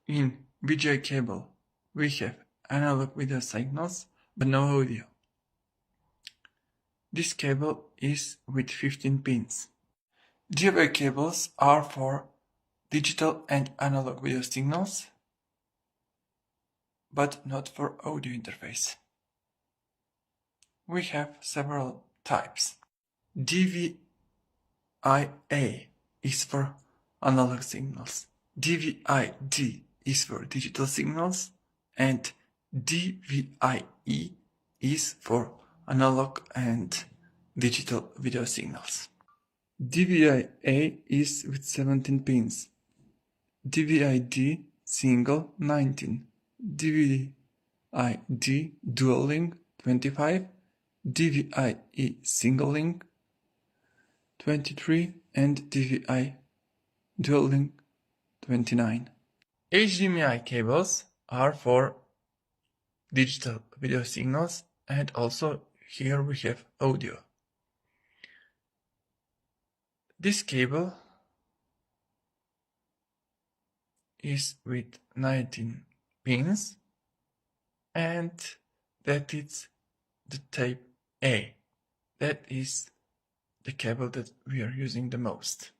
In VGA cable, we have analog video signals but no audio. This cable is with 15 pins. Hdmi cables are for digital and analog video signals, but not for audio interface. We have several types. DVI-A is for analog signals, DVI-D is for digital signals, and DVI-E is for analog and digital video signals. DVI-A is with 17 pins, DVI-D single 19, DVI-D dual link 25, DVI-E single link 23, and DVI dual link 29. HDMI cables are for digital video signals, and also here we have audio. This cable is with 19 pins, and that is the type A. That is the cable that we are using the most.